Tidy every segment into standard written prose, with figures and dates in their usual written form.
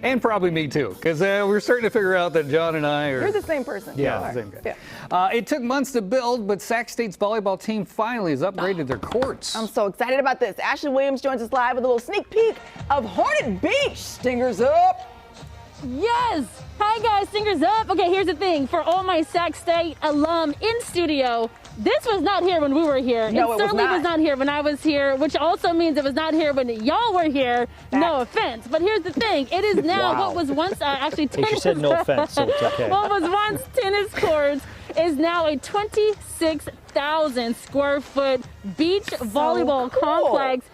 And probably me too, because we're starting to figure out that John and I are... You're the same person. Yeah, the same guy. Yeah. It took months to build, but Sac State's volleyball team finally has upgraded their courts. I'm so excited about this. Ashley Williams joins us live with a little sneak peek of Hornet Beach. Stingers up. Yes. Hi guys, Stingers up. Okay, here's the thing. For all my Sac State alum in studio, this was not here when we were here. No, it certainly was not here when I was here, which also means it was not here when y'all were here. No offense. But here's the thing. It is now what was once actually tennis. She said no offense, so it's okay. What was once tennis courts is now a 26,000 square foot beach volleyball complex.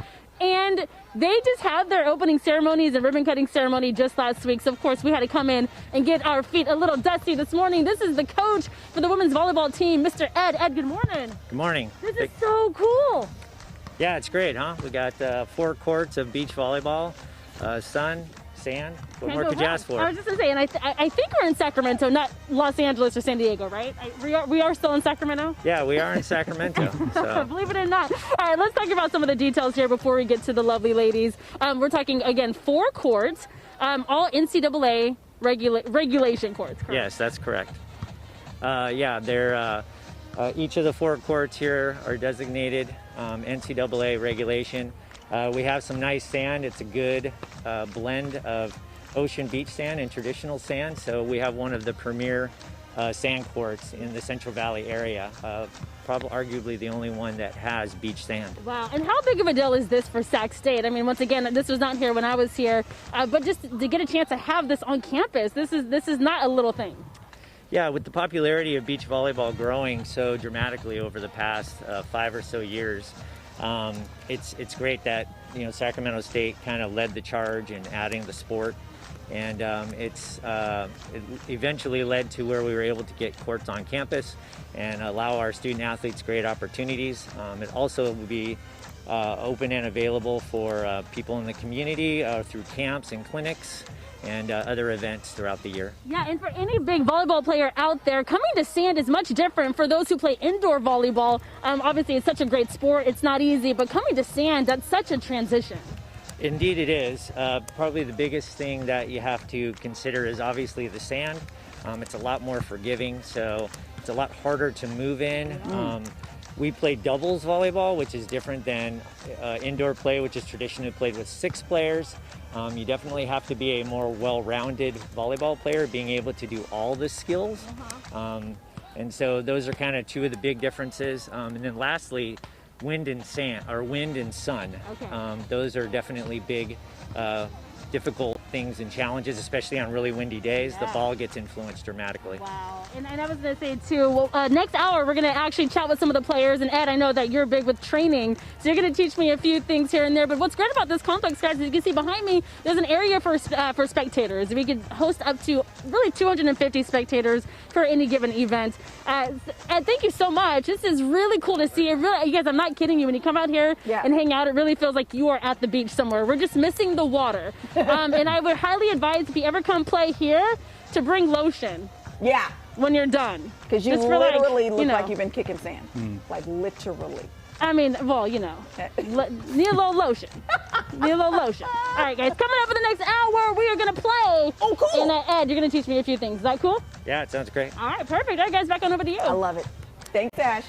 And they just had their opening ceremonies and ribbon cutting ceremony just last week. So, of course, we had to come in and get our feet a little dusty this morning. This is the coach for the women's volleyball team, Mr. Ed. Ed, good morning. Good morning. This is so cool. Yeah, it's great, huh? We got 4 courts of beach volleyball, sun, sand. What more could you ask for? I was just going to say, and I think we're in Sacramento, not Los Angeles or San Diego, right? We are still in Sacramento? Yeah, we are in Sacramento. So. Believe it or not. All right, let's talk about some of the details here before we get to the lovely ladies. We're talking, again, 4 courts, all NCAA regulation courts, correct? Yes, that's correct. Yeah, they're, each of the 4 courts here are designated NCAA regulation. We have some nice sand. It's a good blend of ocean beach sand and traditional sand. So we have one of the premier sand courts in the Central Valley area. Probably arguably the only one that has beach sand. Wow, and how big of a deal is this for Sac State? I mean, once again, this was not here when I was here, but just to get a chance to have this on campus, this is not a little thing. Yeah, with the popularity of beach volleyball growing so dramatically over the past 5 or so years, it's great that, you know, Sacramento State kind of led the charge in adding the sport, and it eventually led to where we were able to get courts on campus and allow our student athletes great opportunities. It also will be open and available for people in the community through camps and clinics and other events throughout the year. Yeah, and for any big volleyball player out there, coming to sand is much different for those who play indoor volleyball. Obviously, it's such a great sport. It's not easy, but coming to sand, that's such a transition. Indeed it is. Probably the biggest thing that you have to consider is obviously the sand. It's a lot more forgiving, so it's a lot harder to move in. We play doubles volleyball, which is different than indoor play, which is traditionally played with 6 players. You definitely have to be a more well-rounded volleyball player, being able to do all the skills. And so those are kind of 2 of the big differences. And then lastly, wind and sand, or wind and sun. Okay. Those are definitely big, difficult things and challenges, especially on really windy days. Yeah. The ball gets influenced dramatically. Wow. And I was going to say too, well, next hour we're going to actually chat with some of the players. And Ed, I know that you're big with training, so you're going to teach me a few things here and there. But what's great about this complex, guys, as you can see behind me, there's an area for spectators. We could host up to really 250 spectators for any given event. Ed, thank you so much. This is really cool to see. You guys, I'm not kidding you. When you come out here and hang out, it really feels like you are at the beach somewhere. We're just missing the water. And I would highly advise, if you ever come play here, to bring lotion. Yeah. When you're done. Because you literally look like you've been kicking sand. Like literally. I mean, well, you know, need a little lotion. Need a little lotion. All right, guys, coming up for the next hour, we are going to play. Oh, cool. And Ed, you're going to teach me a few things. Is that cool? Yeah, it sounds great. All right, perfect. All right, guys, back on over to you. I love it. Thanks, Ash.